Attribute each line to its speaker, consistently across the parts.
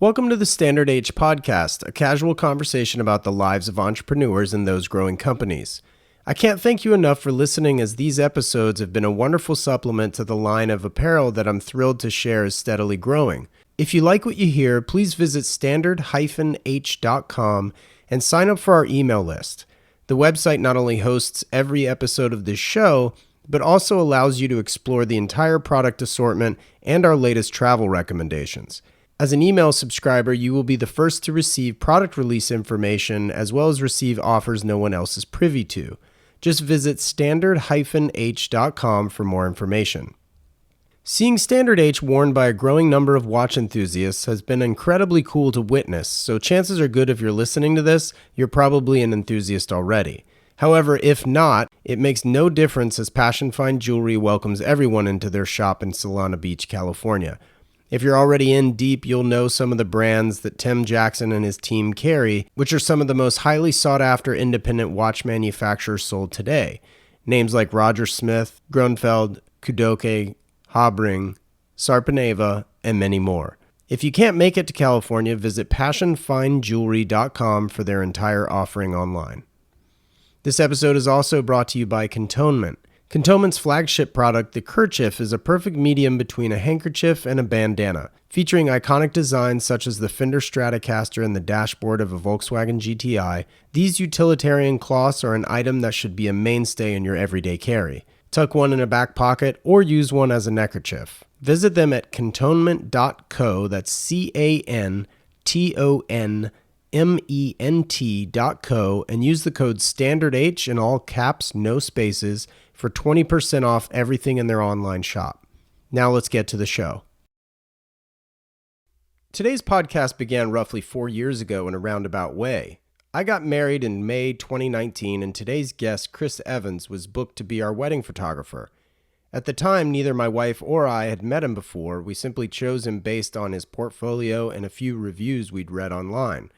Speaker 1: Welcome to the Standard H Podcast, a casual conversation about the lives of entrepreneurs and those growing companies. I can't thank you enough for listening, as these episodes have been a wonderful supplement to the line of apparel that I'm thrilled to share is steadily growing. If you like what you hear, please visit standard-h.com and sign up for our email list. The website not only hosts every episode of this show, but also allows you to explore the entire product assortment and our latest travel recommendations. As an email subscriber, you will be the first to receive product release information as well as receive offers no one else is privy to. Just visit standard-h.com for more information. Seeing Standard H worn by a growing number of watch enthusiasts has been incredibly cool to witness, so chances are good if you're listening to this, you're probably an enthusiast already. However, if not, it makes no difference, as Passion Fine Jewelry welcomes everyone into their shop in Solana Beach, California. If you're already in deep, you'll know some of the brands that Tim Jackson and his team carry, which are some of the most highly sought-after independent watch manufacturers sold today. Names like Roger Smith, Grunfeld, Kudoke, Habring, Sarpaneva, and many more. If you can't make it to California, visit passionfinejewelry.com for their entire offering online. This episode is also brought to you by Cantonment. Cantonment's flagship product, the Kerchief, is a perfect medium between a handkerchief and a bandana. Featuring iconic designs such as the Fender Stratocaster and the dashboard of a Volkswagen GTI, these utilitarian cloths are an item that should be a mainstay in your everyday carry. Tuck one in a back pocket or use one as a neckerchief. Visit them at cantonment.co, that's cantonment.co, and use the code STANDARDH in all caps, no spaces, for 20% off everything in their online shop. Now let's get to the show. Today's podcast began roughly 4 years ago in a roundabout way. I got married in May 2019, and today's guest, Chris Evans, was booked to be our wedding photographer. At the time, neither my wife or I had met him before. We simply chose him based on his portfolio and a few reviews we'd read online.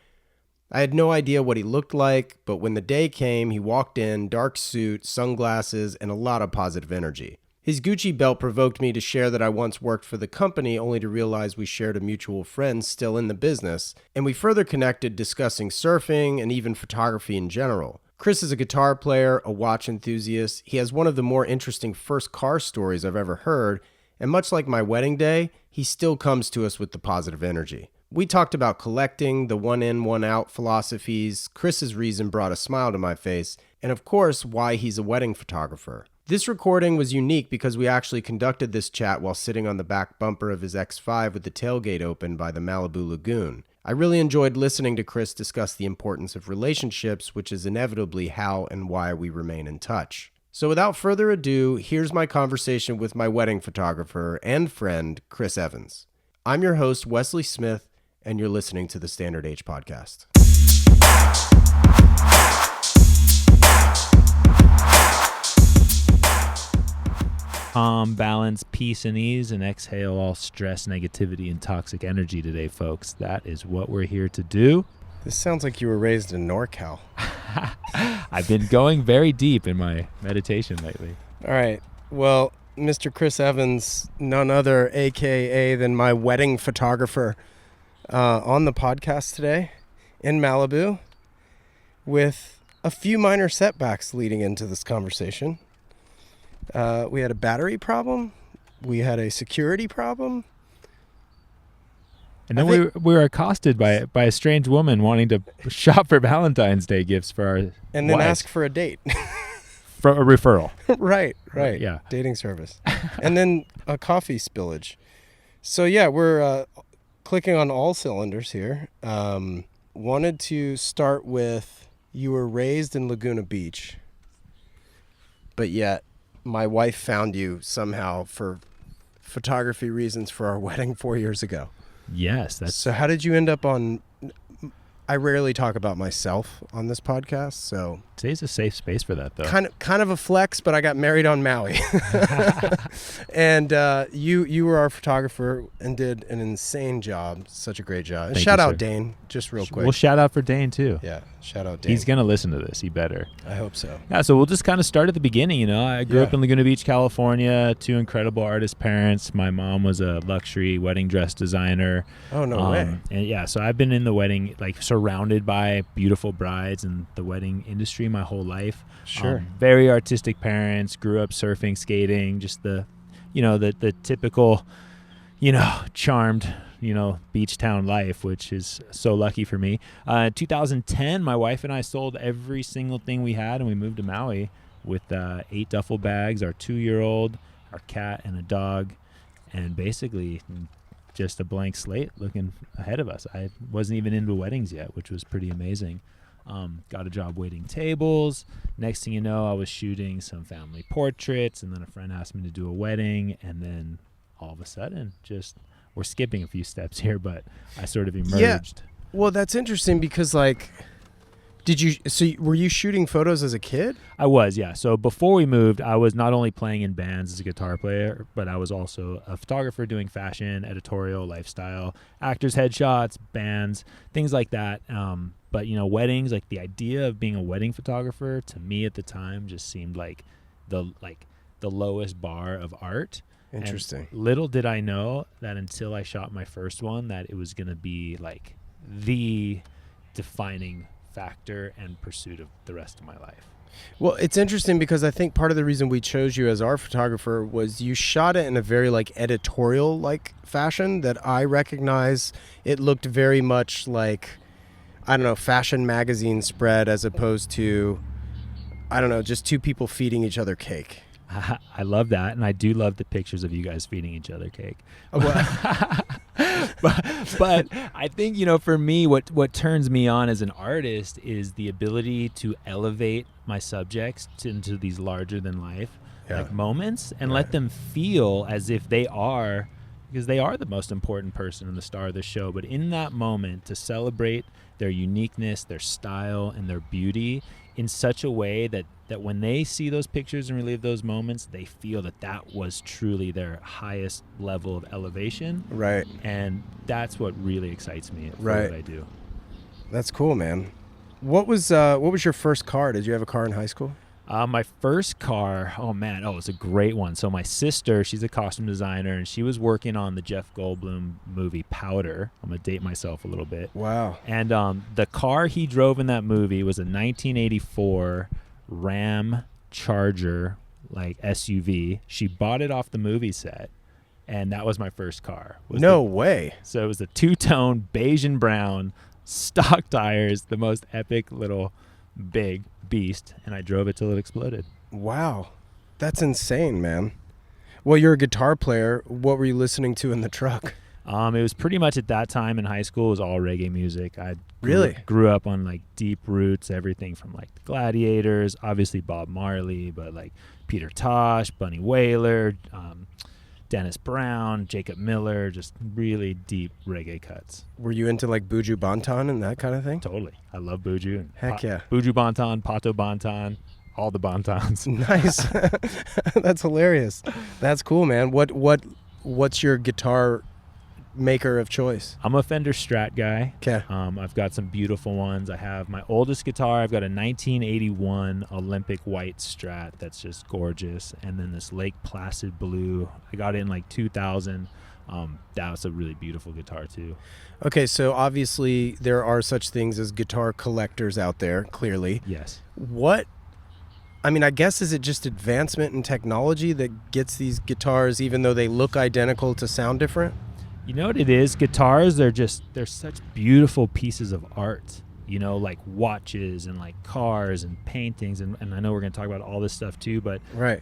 Speaker 1: I had no idea what he looked like, but when the day came, he walked in, dark suit, sunglasses, and a lot of positive energy. His Gucci belt provoked me to share that I once worked for the company, only to realize we shared a mutual friend still in the business, and we further connected discussing surfing and even photography in general. Chris is a guitar player, a watch enthusiast. He has one of the more interesting first car stories I've ever heard, and much like my wedding day, he still comes to us with the positive energy. We talked about collecting, the one-in, one-out philosophies. Chris's reason brought a smile to my face, and of course, why he's a wedding photographer. This recording was unique because we actually conducted this chat while sitting on the back bumper of his X5 with the tailgate open by the Malibu Lagoon. I really enjoyed listening to Chris discuss the importance of relationships, which is inevitably how and why we remain in touch. So without further ado, here's my conversation with my wedding photographer and friend, Chris Evans. I'm your host, Wesley Smith, and you're listening to the Standard H Podcast.
Speaker 2: Calm, balance, peace, and ease, and exhale all stress, negativity, and toxic energy today, folks. That is what we're here to do.
Speaker 1: This sounds like you were raised in NorCal.
Speaker 2: I've been going very deep in my meditation lately.
Speaker 1: All right. Well, Mr. Chris Evans, none other AKA than my wedding photographer, on the podcast today in Malibu with a few minor setbacks leading into this conversation. We had a battery problem. We had a security problem.
Speaker 2: And then we were accosted by a strange woman wanting to shop for Valentine's Day gifts for our
Speaker 1: And then
Speaker 2: wives.
Speaker 1: ask for a date.
Speaker 2: For a referral.
Speaker 1: Right.
Speaker 2: Yeah.
Speaker 1: Dating service. And then a coffee spillage. So yeah, we're clicking on all cylinders here. Wanted to start with, you were raised in Laguna Beach, but yet my wife found you somehow for photography reasons for our wedding 4 years ago.
Speaker 2: Yes.
Speaker 1: So how did you end up on... I rarely talk about myself on this podcast, so
Speaker 2: Today's a safe space for that, though.
Speaker 1: Kind of a flex, but I got married on Maui. And you were our photographer and did an insane job. Such a great job. And
Speaker 2: Thank
Speaker 1: shout
Speaker 2: you,
Speaker 1: out
Speaker 2: sir.
Speaker 1: Dane, just real quick.
Speaker 2: We'll shout out for Dane, too.
Speaker 1: Yeah, shout out Dane.
Speaker 2: He's going to listen to this. He better.
Speaker 1: I hope so.
Speaker 2: Yeah, so we'll just kind of start at the beginning. I grew up in Laguna Beach, California. 2 incredible artist parents. My mom was a luxury wedding dress designer.
Speaker 1: Oh, no way.
Speaker 2: And yeah, so I've been in the wedding, like surrounded by beautiful brides and the wedding industry my whole life.
Speaker 1: Sure.
Speaker 2: Very artistic parents. Grew up surfing, skating, just the typical, charmed, beach town life, which is so lucky for me. 2010, my wife and I sold every single thing we had, and we moved to Maui with 8 duffel bags, our 2-year-old, our cat, and a dog, and basically just a blank slate looking ahead of us. I wasn't even into weddings yet, which was pretty amazing. Got a job waiting tables. Next thing you know, I was shooting some family portraits, and then a friend asked me to do a wedding, and then all of a sudden, we're skipping a few steps here, but I sort of emerged.
Speaker 1: Yeah. Well, that's interesting because, were you shooting photos as a kid?
Speaker 2: I was, yeah. So before we moved, I was not only playing in bands as a guitar player, but I was also a photographer doing fashion, editorial, lifestyle, actors' headshots, bands, things like that. But, weddings, like the idea of being a wedding photographer to me at the time just seemed like the lowest bar of art.
Speaker 1: Interesting.
Speaker 2: And little did I know that until I shot my first one that it was going to be like the defining factor and pursuit of the rest of my life.
Speaker 1: Well, it's interesting because I think part of the reason we chose you as our photographer was you shot it in a very editorial fashion that I recognize. It looked very much like, I don't know, fashion magazine spread as opposed to, I don't know, just 2 people feeding each other cake.
Speaker 2: I love that, and I do love the pictures of you guys feeding each other cake. But I think, for me, what turns me on as an artist is the ability to elevate my subjects into these larger-than-life moments and let them feel as if they are, because they are the most important person and the star of the show. But in that moment, to celebrate their uniqueness, their style, and their beauty in such a way that when they see those pictures and relive those moments, they feel that was truly their highest level of elevation.
Speaker 1: Right.
Speaker 2: And that's what really excites me for what I do.
Speaker 1: That's cool, man. What was your first car? Did you have a car in high school?
Speaker 2: My first car, it's a great one. So my sister, she's a costume designer, and she was working on the Jeff Goldblum movie Powder. I'm going to date myself a little bit.
Speaker 1: Wow.
Speaker 2: And the car he drove in that movie was a 1984 Ram Charger, SUV. She bought it off the movie set, and that was my first car.
Speaker 1: No way.
Speaker 2: So it was a 2-tone beige and brown, stock tires, the most epic little big beast, and I drove it till it exploded.
Speaker 1: Wow. That's insane, man. Well, you're a guitar player. What were you listening to in the truck?
Speaker 2: It was pretty much at that time in high school, it was all reggae music. I grew up on deep roots, everything from the Gladiators, obviously Bob Marley, but Peter Tosh, Bunny Wailer, Dennis Brown, Jacob Miller, just really deep reggae cuts.
Speaker 1: Were you into Buju Banton and that kind of thing?
Speaker 2: Totally. I love Buju.
Speaker 1: Heck yeah.
Speaker 2: Buju Banton, Pato Banton, all the Bantons.
Speaker 1: Nice. That's hilarious. That's cool, man. What's your guitar maker of choice?
Speaker 2: I'm a Fender Strat guy.
Speaker 1: Okay.
Speaker 2: I've got some beautiful ones. I have my oldest guitar. I've got a 1981 Olympic white Strat that's just gorgeous, and then this Lake Placid blue. I got it in 2000. That was a really beautiful guitar too.
Speaker 1: Okay, so obviously there are such things as guitar collectors out there, clearly.
Speaker 2: Yes.
Speaker 1: I guess is it just advancement in technology that gets these guitars, even though they look identical, to sound different?
Speaker 2: You know what it is? Guitars, they're such beautiful pieces of art, like watches and cars and paintings. And I know we're going to talk about all this stuff too, but
Speaker 1: right.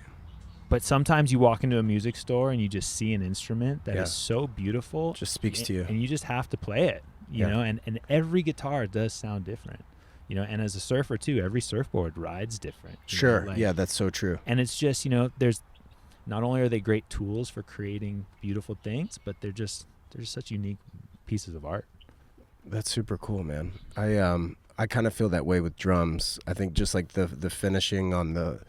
Speaker 2: But sometimes you walk into a music store and you just see an instrument that is so beautiful.
Speaker 1: Just speaks to you.
Speaker 2: And you just have to play it, you know, and every guitar does sound different. And as a surfer too, every surfboard rides different.
Speaker 1: Sure. Yeah, that's so true.
Speaker 2: And it's just, there's not only are they great tools for creating beautiful things, but they're just such unique pieces of art.
Speaker 1: That's super cool, man. I kind of feel that way with drums. I think just like the finishing on the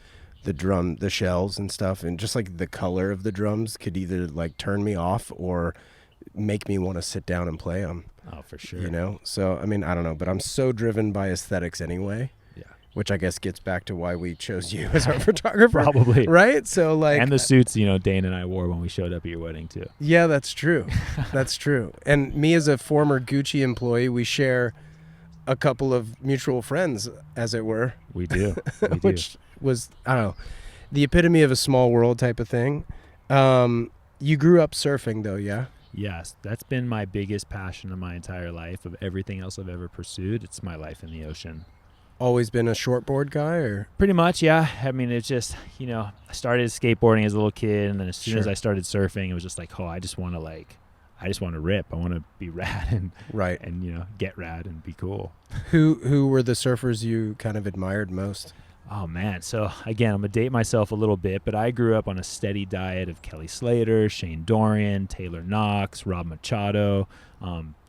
Speaker 1: drum, the shells and stuff, and just like the color of the drums could either like turn me off or make me want to sit down and play them.
Speaker 2: Oh, for sure.
Speaker 1: You know? So, I mean, I don't know, but I'm so driven by aesthetics anyway.
Speaker 2: Yeah.
Speaker 1: Which I guess gets back to why we chose you as our photographer.
Speaker 2: Probably.
Speaker 1: Right? So like,
Speaker 2: and the suits, Dane and I wore when we showed up at your wedding too.
Speaker 1: yeah, that's true. That's true. And me as a former Gucci employee, we share a couple of mutual friends, as it were.
Speaker 2: We do. We do.
Speaker 1: Which was, I don't know, the epitome of a small world type of thing. You grew up surfing though, yeah?
Speaker 2: Yes, that's been my biggest passion of my entire life. Of everything else I've ever pursued, it's my life in the ocean.
Speaker 1: Always been a shortboard guy, or?
Speaker 2: Pretty much, yeah. I mean, it's just, I started skateboarding as a little kid, and then as soon as I started surfing, it was just like, oh, I just want to rip. I want to be rad and
Speaker 1: right,
Speaker 2: and get rad and be cool.
Speaker 1: Who were the surfers you kind of admired most?
Speaker 2: Oh man, so again, I'm gonna date myself a little bit, but I grew up on a steady diet of Kelly Slater, Shane Dorian, Taylor Knox, Rob Machado,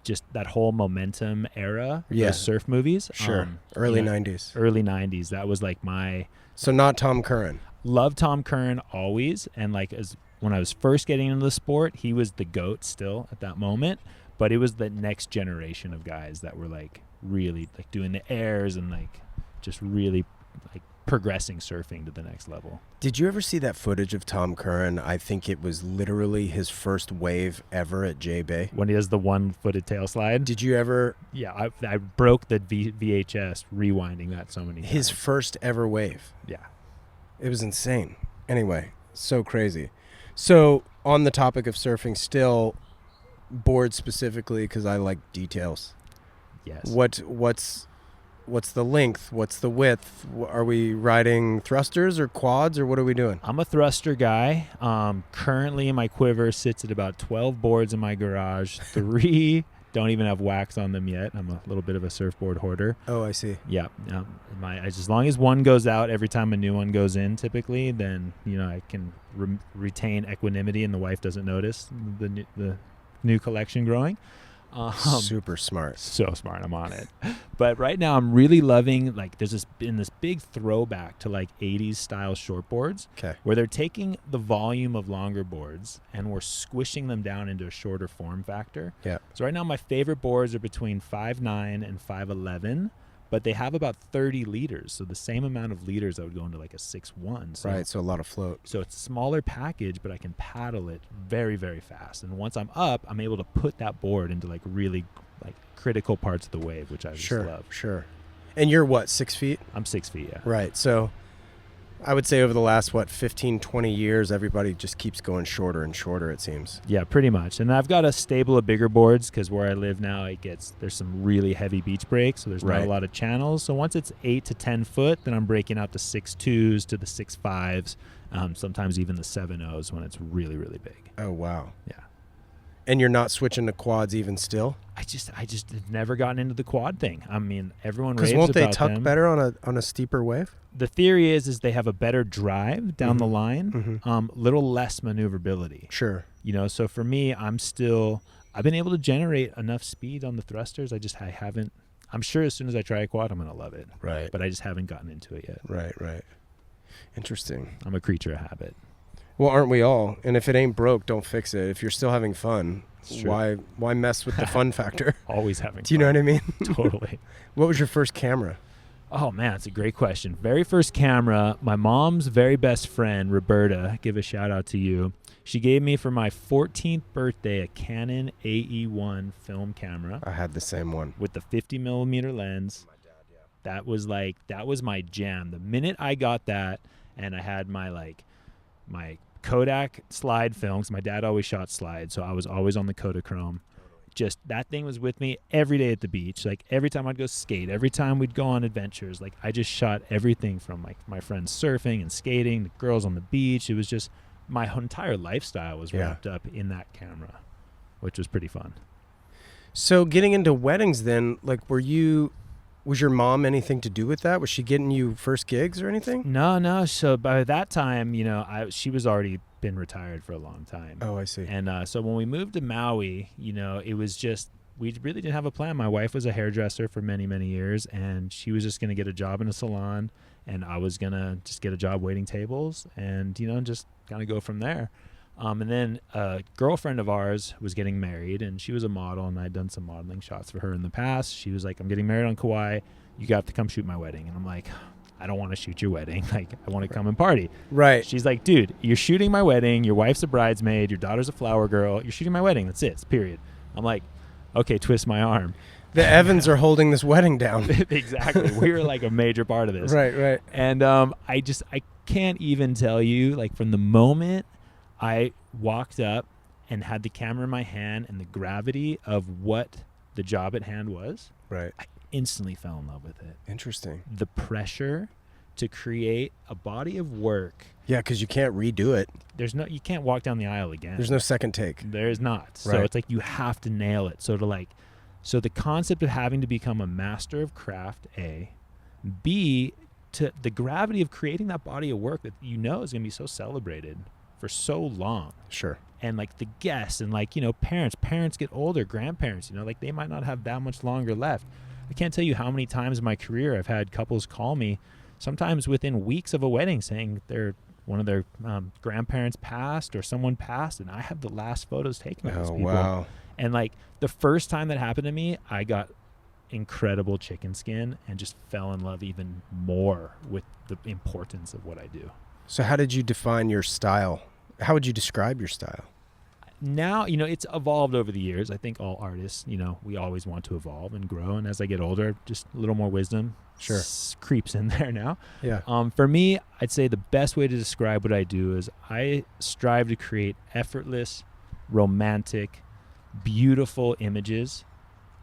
Speaker 2: just that whole Momentum era.
Speaker 1: Yeah,
Speaker 2: those surf movies.
Speaker 1: Sure, early 90s.
Speaker 2: Early 90s. That was like my.
Speaker 1: So not Tom Curran.
Speaker 2: Loved Tom Curran always, and like when I was first getting into the sport, he was the GOAT still at that moment. But it was the next generation of guys that were like really like doing the airs and like just really like progressing surfing to the next level.
Speaker 1: Did you ever see that footage of Tom Curran? I think it was literally his first wave ever at J-Bay.
Speaker 2: When he does the one-footed tail slide?
Speaker 1: Did you ever?
Speaker 2: Yeah, I broke the VHS rewinding that so many times.
Speaker 1: His first ever wave.
Speaker 2: Yeah.
Speaker 1: It was insane. Anyway, so crazy. So on the topic of surfing still, board specifically, because I like details.
Speaker 2: Yes.
Speaker 1: What's the length? What's the width? Are we riding thrusters or quads, or what are we doing?
Speaker 2: I'm a thruster guy. Currently, my quiver sits at about 12 boards in my garage. 3 don't even have wax on them yet. I'm a little bit of a surfboard hoarder.
Speaker 1: Oh, I see.
Speaker 2: Yeah. As long as one goes out every time a new one goes in, typically, then I can retain equanimity, and the wife doesn't notice the new collection growing.
Speaker 1: Super smart.
Speaker 2: So smart. I'm on it. But right now I'm really loving, like, there's been this big throwback to like 80s style shortboards.
Speaker 1: Okay.
Speaker 2: Where they're taking the volume of longer boards and we're squishing them down into a shorter form factor.
Speaker 1: Yeah.
Speaker 2: So right now my favorite boards are between 5'9" and 5'11", but they have about 30 liters. So the same amount of liters that would go into like a 6'1". So
Speaker 1: right. So a lot of float.
Speaker 2: So it's a smaller package, but I can paddle it very, very fast. And once I'm up, I'm able to put that board into like really like critical parts of the wave, which I just love.
Speaker 1: Sure. And you're what, 6 feet?
Speaker 2: I'm 6 feet, yeah.
Speaker 1: Right. So I would say over the last, 15, 20 years, everybody just keeps going shorter and shorter, it seems.
Speaker 2: Yeah, pretty much. And I've got a stable of bigger boards because where I live now, there's some really heavy beach breaks, so there's not a lot of channels. So once it's 8 to 10 foot, then I'm breaking out the 6.2s to the 6.5s, sometimes even the 7.0s when it's really, really big.
Speaker 1: Oh, wow.
Speaker 2: Yeah.
Speaker 1: And you're not switching to quads even still?
Speaker 2: I just have never gotten into the quad thing. I mean, everyone raves
Speaker 1: because
Speaker 2: about
Speaker 1: won't they tuck
Speaker 2: them.
Speaker 1: better on a steeper wave?
Speaker 2: The theory is they have a better drive down the line,
Speaker 1: Mm-hmm.
Speaker 2: little less maneuverability.
Speaker 1: Sure.
Speaker 2: So for me, I've been able to generate enough speed on the thrusters. I haven't. I'm sure as soon as I try a quad, I'm going to love it.
Speaker 1: Right.
Speaker 2: But I just haven't gotten into it yet.
Speaker 1: Right. Interesting.
Speaker 2: I'm a creature of habit.
Speaker 1: Well, aren't we all? And if it ain't broke, don't fix it. If you're still having fun, why mess with the fun factor?
Speaker 2: Always having fun.
Speaker 1: Do you know what I mean?
Speaker 2: Totally.
Speaker 1: What was your first camera?
Speaker 2: Oh, man, that's a great question. Very first camera, my mom's very best friend, Roberta, give a shout out to you. She gave me for my 14th birthday a Canon AE1 film camera.
Speaker 1: I had the same one.
Speaker 2: With the 50 millimeter lens. My dad, yeah. That was my jam. The minute I got that and I had my Kodak slide films, my dad always shot slides, so I was always on the Kodachrome. Just that thing was with me every day at the beach. Like every time I'd go skate, every time we'd go on adventures, like I just shot everything from like my friends surfing and skating, the girls on the beach. It was just my entire lifestyle was wrapped up in that camera, which was pretty fun.
Speaker 1: So getting into weddings then, like was your mom anything to do with that? Was she getting you first gigs or anything?
Speaker 2: No. So by that time, she was already been retired for a long time.
Speaker 1: Oh, I see.
Speaker 2: And so when we moved to Maui, it was just we really didn't have a plan. My wife was a hairdresser for many, many years, and she was just going to get a job in a salon, and I was going to just get a job waiting tables and, just kind of go from there. And then a girlfriend of ours was getting married, and she was a model, and I'd done some modeling shots for her in the past. She was like, I'm getting married on Kauai. You got to come shoot my wedding. And I'm like, I don't want to shoot your wedding. Like, I want to come and party.
Speaker 1: Right.
Speaker 2: She's like, dude, you're shooting my wedding. Your wife's a bridesmaid. Your daughter's a flower girl. You're shooting my wedding. That's it. It's period. I'm like, okay, twist my arm.
Speaker 1: The Evans are holding this wedding down.
Speaker 2: Exactly. We were like a major part of this.
Speaker 1: Right.
Speaker 2: And I can't even tell you, like, from the moment I walked up and had the camera in my hand and the gravity of what the job at hand was,
Speaker 1: right,
Speaker 2: I instantly fell in love with it.
Speaker 1: Interesting.
Speaker 2: The pressure to create a body of work.
Speaker 1: Yeah, because you can't redo it.
Speaker 2: You can't walk down the aisle again.
Speaker 1: There's no second take.
Speaker 2: There's not.
Speaker 1: Right.
Speaker 2: So it's like you have to nail it. So the concept of having to become a master of craft, A, B, to the gravity of creating that body of work that is going to be so celebrated for so long.
Speaker 1: Sure.
Speaker 2: And like the guests and like, parents get older, grandparents, like they might not have that much longer left. I can't tell you how many times in my career I've had couples call me, sometimes within weeks of a wedding, saying one of their grandparents passed or someone passed, and I have the last photos taken of those people.
Speaker 1: Wow.
Speaker 2: And like the first time that happened to me, I got incredible chicken skin and just fell in love even more with the importance of what I do.
Speaker 1: So how did you define your style? How would you describe your style?
Speaker 2: Now, it's evolved over the years. I think all artists, we always want to evolve and grow. And as I get older, just a little more wisdom creeps in there now.
Speaker 1: Yeah.
Speaker 2: For me, I'd say the best way to describe what I do is I strive to create effortless, romantic, beautiful images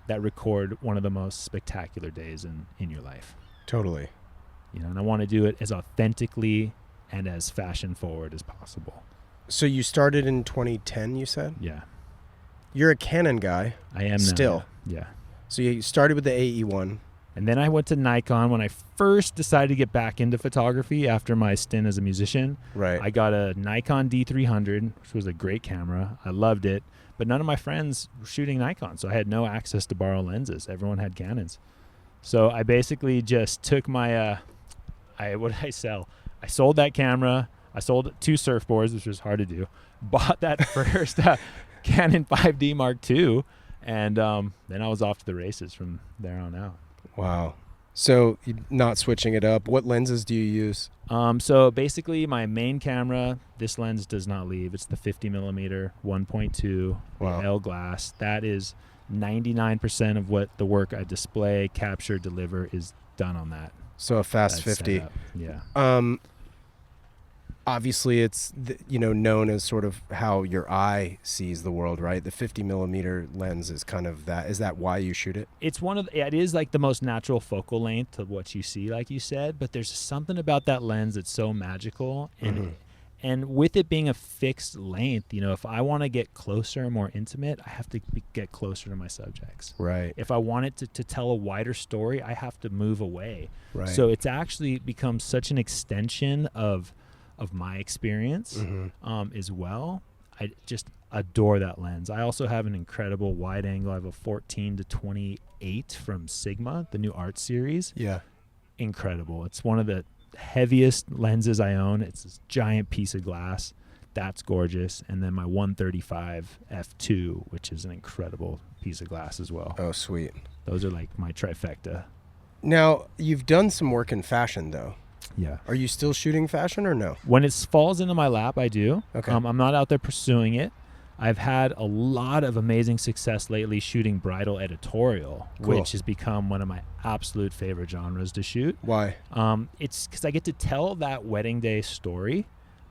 Speaker 2: that record one of the most spectacular days in your life.
Speaker 1: Totally.
Speaker 2: And I want to do it as authentically and as fashion forward as possible.
Speaker 1: So you started in 2010, you said?
Speaker 2: Yeah.
Speaker 1: You're a Canon guy.
Speaker 2: I am
Speaker 1: still.
Speaker 2: Now. Yeah.
Speaker 1: So you started with the AE1.
Speaker 2: And then I went to Nikon when I first decided to get back into photography after my stint as a musician.
Speaker 1: Right.
Speaker 2: I got a Nikon D300, which was a great camera. I loved it. But none of my friends were shooting Nikon, so I had no access to borrow lenses. Everyone had Canons. So I basically just took my, what did I sell? I sold that camera. I sold 2 surfboards, which was hard to do. Bought that first Canon 5D Mark II, and then I was off to the races from there on out.
Speaker 1: Wow. So you're not switching it up. What lenses do you use?
Speaker 2: So basically my main camera, this lens does not leave. It's the 50 millimeter 1.2 L glass. That is 99% of what the work I display, capture, deliver is done on that.
Speaker 1: So a fast 50.
Speaker 2: Setup. Yeah.
Speaker 1: Obviously it's known as sort of how your eye sees the world, right? The 50 millimeter lens is kind of that. Is that why you shoot it?
Speaker 2: It's it is like the most natural focal length of what you see, like you said, but there's something about that lens that's so magical. And and with it being a fixed length, if I want to get closer and more intimate, I have to get closer to my subjects.
Speaker 1: Right.
Speaker 2: If I want it to tell a wider story, I have to move away.
Speaker 1: Right.
Speaker 2: So it's actually become such an extension of my experience as well. I just adore that lens. I also have an incredible wide angle. I have a 14 to 28 from Sigma, the new art series.
Speaker 1: Yeah.
Speaker 2: Incredible. It's one of the heaviest lenses I own. It's this giant piece of glass. That's gorgeous. And then my 135 f2, which is an incredible piece of glass as well.
Speaker 1: Oh, sweet.
Speaker 2: Those are like my trifecta.
Speaker 1: Now, you've done some work in fashion, though.
Speaker 2: Yeah.
Speaker 1: Are you still shooting fashion or no?
Speaker 2: When it falls into my lap, I do.
Speaker 1: Okay.
Speaker 2: I'm not out there pursuing it. I've had a lot of amazing success lately shooting bridal editorial,
Speaker 1: Cool.
Speaker 2: which has become one of my absolute favorite genres to shoot.
Speaker 1: Why?
Speaker 2: It's because I get to tell that wedding day story,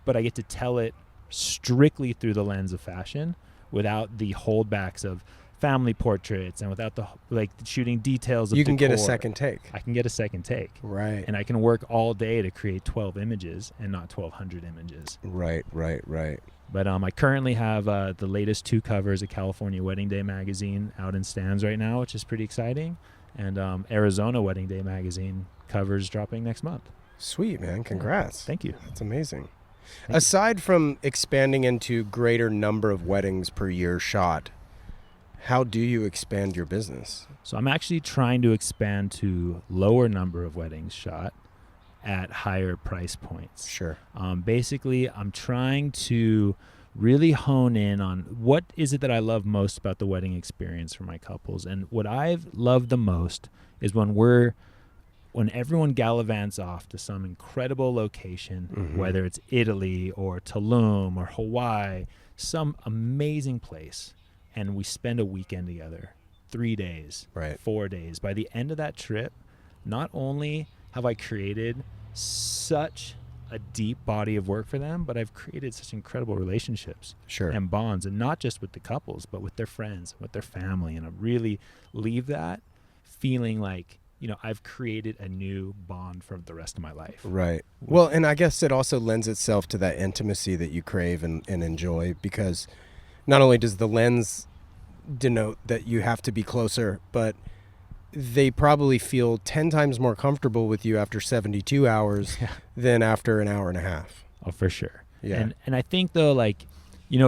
Speaker 2: but I get to tell it strictly through the lens of fashion without the holdbacks of family portraits and without the shooting details of
Speaker 1: You can get a
Speaker 2: decor.
Speaker 1: second take.
Speaker 2: I can get a second take.
Speaker 1: Right.
Speaker 2: And I can work all day to create 12 images and not 1,200 images.
Speaker 1: Right.
Speaker 2: But I currently have the latest 2 covers of California Wedding Day magazine out in stands right now, which is pretty exciting. And Arizona Wedding Day magazine covers dropping next month.
Speaker 1: Sweet, man. Congrats.
Speaker 2: Thank you.
Speaker 1: That's amazing.
Speaker 2: Thank
Speaker 1: Aside from expanding into greater number of weddings per year shot, How do you expand your business?
Speaker 2: So I'm actually trying to expand to lower number of weddings shot at higher price points.
Speaker 1: Sure.
Speaker 2: Basically, I'm trying to really hone in on what is it that I love most about the wedding experience for my couples. And what I've loved the most is when everyone gallivants off to some incredible location, whether it's Italy or Tulum or Hawaii, some amazing place, and we spend a weekend together, 3 days,
Speaker 1: Right.
Speaker 2: 4 days. By the end of that trip, not only have I created such a deep body of work for them, but I've created such incredible relationships
Speaker 1: Sure.
Speaker 2: and bonds, and not just with the couples, but with their friends, with their family. And I really leave that feeling like, I've created a new bond for the rest of my life.
Speaker 1: Right. Well, and I guess it also lends itself to that intimacy that you crave and enjoy, because not only does the lens denote that you have to be closer, but they probably feel 10 times more comfortable with you after 72 hours than after an hour and a half.
Speaker 2: Oh, for sure.
Speaker 1: Yeah.
Speaker 2: And I think though,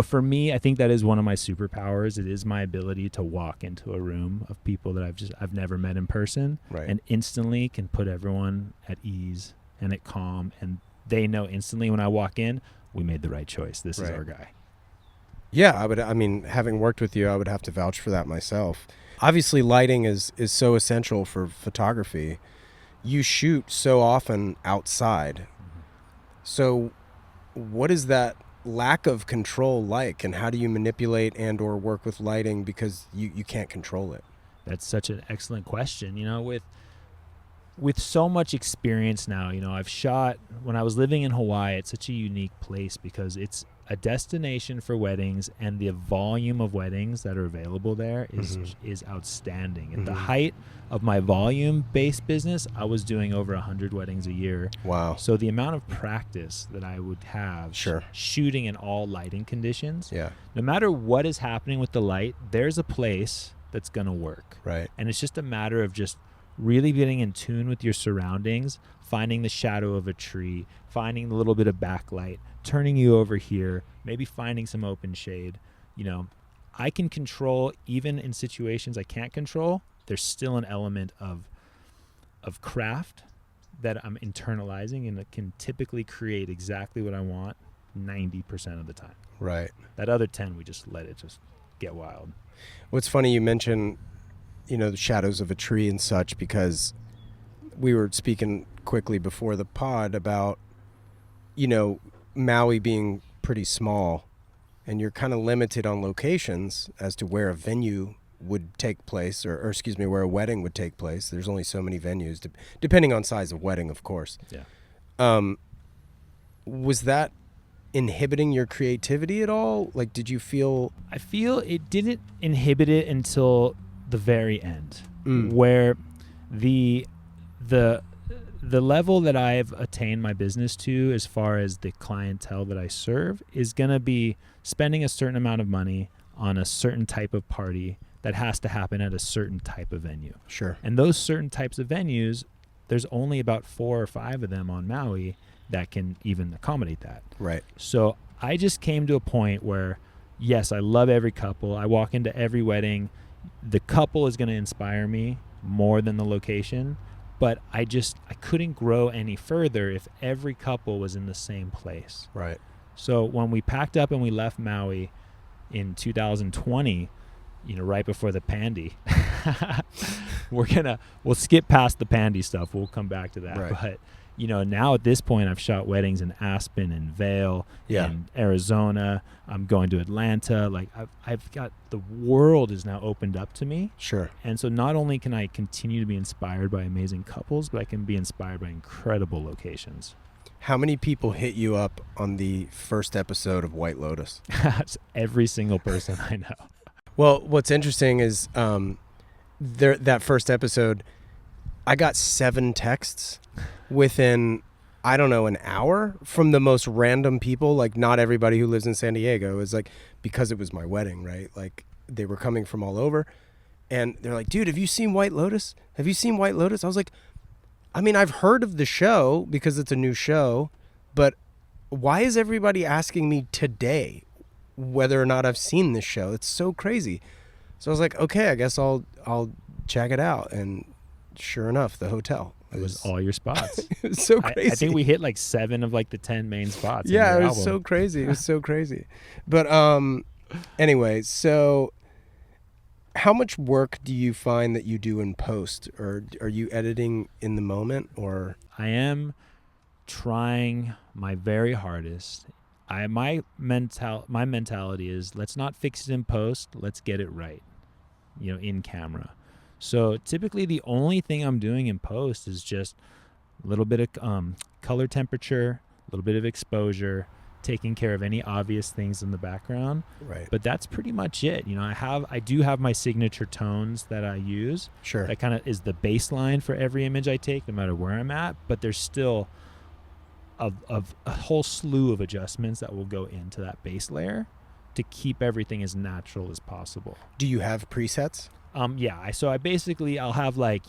Speaker 2: for me, I think that is one of my superpowers. It is my ability to walk into a room of people that I've never met in person,
Speaker 1: Right.
Speaker 2: and instantly can put everyone at ease and at calm. And they know instantly when I walk in, we made the right choice. This is
Speaker 1: Right.
Speaker 2: our guy.
Speaker 1: Yeah, having worked with you, I would have to vouch for that myself. Obviously, lighting is so essential for photography. You shoot so often outside. So what is that lack of control like, and how do you manipulate and or work with lighting because you can't control it?
Speaker 2: That's such an excellent question. With so much experience now, I've shot when I was living in Hawaii. It's such a unique place because it's a destination for weddings, and the volume of weddings that are available there is outstanding. At the height of my volume-based business, I was doing over 100 weddings a year.
Speaker 1: Wow.
Speaker 2: So the amount of practice that I would have
Speaker 1: Sure.
Speaker 2: shooting in all lighting conditions,
Speaker 1: Yeah.
Speaker 2: no matter what is happening with the light, there's a place that's going to work.
Speaker 1: Right.
Speaker 2: And it's just a matter of just really getting in tune with your surroundings, finding the shadow of a tree, finding the little bit of backlight, turning you over here, maybe finding some open shade. I can control, even in situations I can't control, there's still an element of craft that I'm internalizing, and it can typically create exactly what I want 90% of the time.
Speaker 1: Right.
Speaker 2: That other 10, we just let it just get wild.
Speaker 1: What's funny, you mentioned, the shadows of a tree and such, because we were speaking quickly before the pod about, Maui being pretty small, and you're kind of limited on locations as to where a venue would take place, or where a wedding would take place. There's only so many venues, depending on size of wedding, of course.
Speaker 2: Yeah.
Speaker 1: Was that inhibiting your creativity at all? Like, did you feel...
Speaker 2: I feel it didn't inhibit it until the very end, where the level that I've attained my business to, as far as the clientele that I serve, is going to be spending a certain amount of money on a certain type of party that has to happen at a certain type of venue.
Speaker 1: Sure.
Speaker 2: And those certain types of venues, there's only about 4 or 5 of them on Maui that can even accommodate that.
Speaker 1: Right.
Speaker 2: So I just came to a point where, yes, I love every couple. I walk into every wedding. The couple is going to inspire me more than the location, but I couldn't grow any further if every couple was in the same place.
Speaker 1: Right.
Speaker 2: So when we packed up and we left Maui in 2020, right before the pandy, we'll skip past the pandy stuff. We'll come back to that.
Speaker 1: Right.
Speaker 2: But, now at this point, I've shot weddings in Aspen and Vail and Arizona. I'm going to Atlanta. Like I've got, the world is now opened up to me.
Speaker 1: Sure.
Speaker 2: And so not only can I continue to be inspired by amazing couples, but I can be inspired by incredible locations.
Speaker 1: How many people hit you up on the first episode of White Lotus?
Speaker 2: Every single person I know.
Speaker 1: Well, what's interesting is that first episode, I got 7 texts within, I don't know, an hour from the most random people. Like, not everybody who lives in San Diego is like, because it was my wedding, right? Like, they were coming from all over. And they're like, dude, have you seen White Lotus? Have you seen White Lotus? I was like, I've heard of the show because it's a new show, but why is everybody asking me today whether or not I've seen this show? It's so crazy. So I was like, okay, I guess I'll check it out. And sure enough, the hotel.
Speaker 2: It was all your spots.
Speaker 1: It was so crazy.
Speaker 2: I think we hit like 7 of like the 10 main spots.
Speaker 1: Yeah,
Speaker 2: in
Speaker 1: it
Speaker 2: your
Speaker 1: was
Speaker 2: album.
Speaker 1: so crazy. It was so crazy. But anyway, so how much work do you find that you do in post, or are you editing in the moment, or?
Speaker 2: I am trying my very hardest. My mentality is, let's not fix it in post, let's get it right, in camera. So typically the only thing I'm doing in post is just a little bit of color temperature, a little bit of exposure, taking care of any obvious things in the background.
Speaker 1: Right.
Speaker 2: But that's pretty much it. I do have my signature tones that I use.
Speaker 1: Sure.
Speaker 2: That kind of is the baseline for every image I take, no matter where I'm at. But there's still a whole slew of adjustments that will go into that base layer to keep everything as natural as possible.
Speaker 1: Do you have presets?
Speaker 2: Yeah. So I'll have like,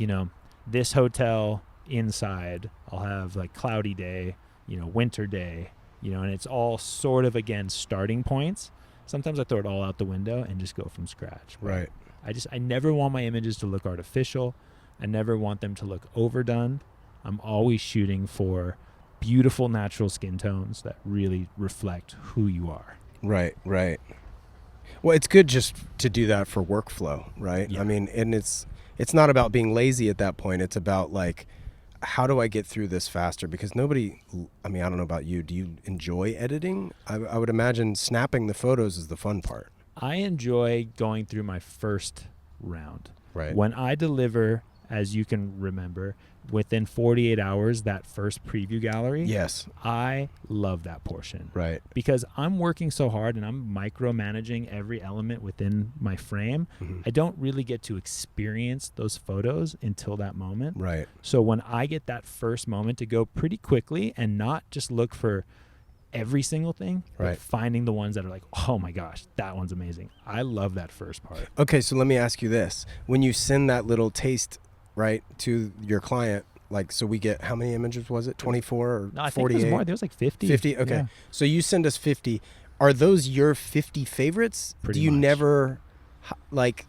Speaker 2: this hotel inside. I'll have like cloudy day, winter day, and it's all sort of, again, starting points. Sometimes I throw it all out the window and just go from scratch.
Speaker 1: Right.
Speaker 2: I never want my images to look artificial. I never want them to look overdone. I'm always shooting for beautiful natural skin tones that really reflect who you are.
Speaker 1: Right. Well, it's good just to do that for workflow, right?
Speaker 2: Yeah.
Speaker 1: I mean, and it's not about being lazy at that point. It's about like, how do I get through this faster? Because I don't know about you. Do you enjoy editing? I would imagine snapping the photos is the fun part.
Speaker 2: I enjoy going through my first round.
Speaker 1: Right.
Speaker 2: When I deliver, as you can remember, within 48 hours, that first preview gallery.
Speaker 1: Yes.
Speaker 2: I love that portion.
Speaker 1: Right.
Speaker 2: Because I'm working so hard and I'm micromanaging every element within my frame.
Speaker 1: Mm-hmm.
Speaker 2: I don't really get to experience those photos until that moment.
Speaker 1: Right.
Speaker 2: So when I get that first moment to go pretty quickly and not just look for every single thing,
Speaker 1: right,
Speaker 2: but finding the ones that are like, oh my gosh, that one's amazing. I love that first part.
Speaker 1: Okay, so let me ask you this. When you send that little taste, right, to your client, like, so we get, how many images was it? 24 or 48?
Speaker 2: No, I think it was more. There was like 50.
Speaker 1: 50? Okay.
Speaker 2: Yeah.
Speaker 1: So you send us 50. Are those your 50 favorites?
Speaker 2: Pretty
Speaker 1: Do you
Speaker 2: much.
Speaker 1: never, like,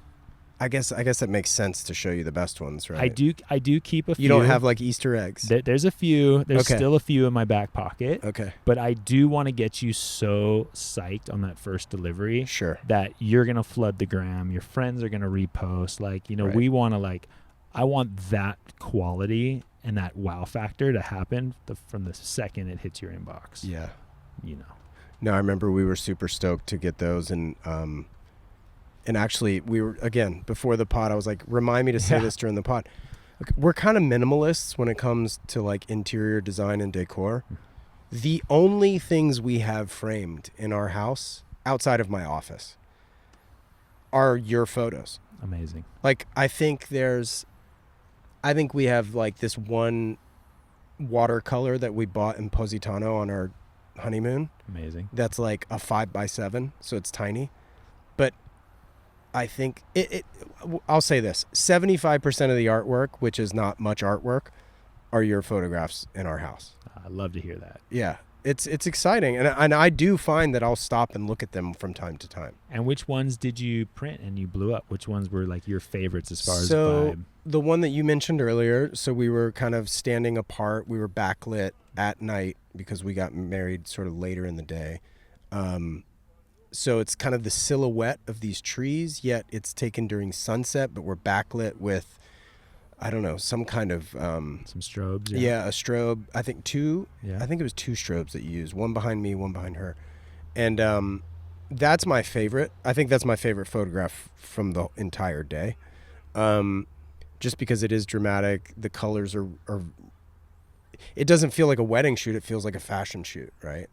Speaker 1: I guess that makes sense to show you the best ones, right?
Speaker 2: I do keep a few.
Speaker 1: You don't have like Easter eggs?
Speaker 2: There's a few. There's
Speaker 1: Okay.
Speaker 2: still a few in my back pocket.
Speaker 1: Okay.
Speaker 2: But I do want to get you so psyched on that first delivery
Speaker 1: Sure.
Speaker 2: that you're going to flood the gram. Your friends are going to repost. Like,
Speaker 1: Right.
Speaker 2: we want to, like, I want that quality and that wow factor to happen from the second it hits your inbox.
Speaker 1: Yeah.
Speaker 2: No,
Speaker 1: I remember we were super stoked to get those, and actually we were, again, before the pod, I was like, remind me to say this during the pod. We're kind of minimalists when it comes to like interior design and decor. The only things we have framed in our house outside of my office are your photos.
Speaker 2: amazing.
Speaker 1: Like, I think we have like this one watercolor that we bought in Positano on our honeymoon.
Speaker 2: Amazing.
Speaker 1: That's like a 5x7, so it's tiny. But I think I'll say this: 75% of the artwork, which is not much artwork, are your photographs in our house.
Speaker 2: I love to hear that.
Speaker 1: Yeah, it's exciting, and I do find that I'll stop and look at them from time to time.
Speaker 2: And which ones did you print and you blew up? Which ones were like your favorites as far as
Speaker 1: So
Speaker 2: vibe?
Speaker 1: the one that you mentioned earlier, so we were kind of standing apart. We were backlit at night because we got married sort of later in the day. So it's kind of the silhouette of these trees, yet it's taken during sunset, but we're backlit with, I don't know, some kind of...
Speaker 2: Some strobes.
Speaker 1: yeah, a strobe. I think two.
Speaker 2: Yeah.
Speaker 1: I think it was two strobes that you used. One behind me, one behind her. And that's my favorite. I think that's my favorite photograph from the entire day. Just because it is dramatic. The colors are it doesn't feel like a wedding shoot. It feels like a fashion shoot, right?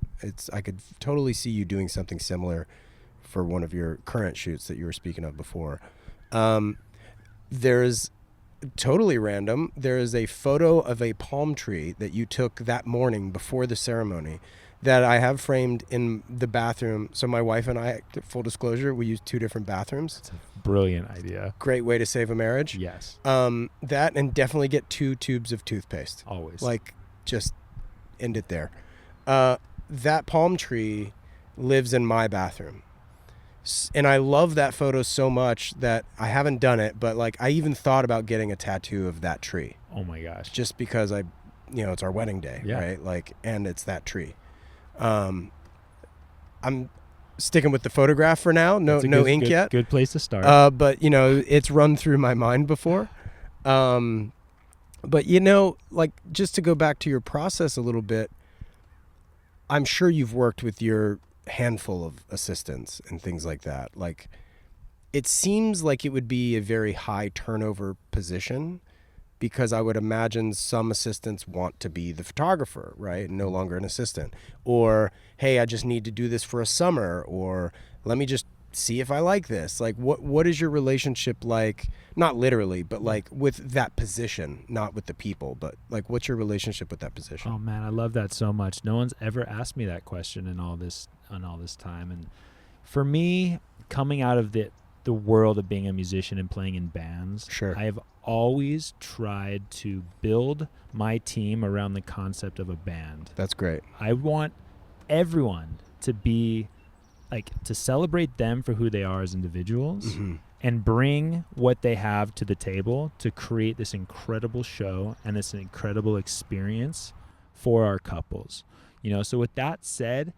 Speaker 1: I could totally see you doing something similar for one of your current shoots that you were speaking of before. There's totally random. There is a photo of a palm tree that you took that morning before the ceremony that I have framed in the bathroom. So my wife and I, full disclosure, we use two different bathrooms.
Speaker 2: It's a brilliant idea.
Speaker 1: Great way to save a marriage.
Speaker 2: Yes.
Speaker 1: That, and definitely get 2 tubes of toothpaste.
Speaker 2: Always.
Speaker 1: Like, just end it there. That palm tree lives in my bathroom. And I love that photo so much that I haven't done it, but like I even thought about getting a tattoo of that tree.
Speaker 2: Oh my gosh.
Speaker 1: Just because it's our wedding day,
Speaker 2: Yeah.
Speaker 1: right? Like, and it's that tree. I'm sticking with the photograph for now. No ink yet.
Speaker 2: Good place to start.
Speaker 1: But it's run through my mind before. But like, just to go back to your process a little bit, I'm sure you've worked with your handful of assistants and things like that. Like, it seems like it would be a very high turnover position, because I would imagine some assistants want to be the photographer, right? No longer an assistant. Or, hey, I just need to do this for a summer, or let me just see if I like this. Like, what is your relationship like? Not literally, but like with that position, not with the people, but like, what's your relationship with that position?
Speaker 2: Oh man, I love that so much. No one's ever asked me that question in all this time. And for me, coming out of the world of being a musician and playing in bands,
Speaker 1: Sure.
Speaker 2: I have always tried to build my team around the concept of a band.
Speaker 1: That's great.
Speaker 2: I want everyone to be like, to celebrate them for who they are as individuals,
Speaker 1: Mm-hmm.
Speaker 2: and bring what they have to the table to create this incredible show and this incredible experience for our couples. So with that said,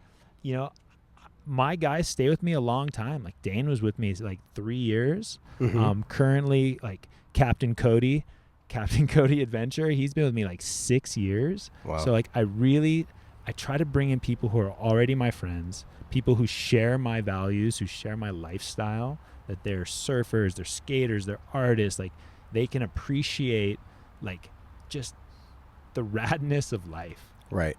Speaker 2: my guys stay with me a long time. Like, Dane was with me like 3 years.
Speaker 1: Mm-hmm.
Speaker 2: Currently, like Captain Cody Adventure, he's been with me like 6 years.
Speaker 1: Wow.
Speaker 2: So like, I try to bring in people who are already my friends, people who share my values, who share my lifestyle, that they're surfers, they're skaters, they're artists. Like, they can appreciate like just the radness of life.
Speaker 1: Right.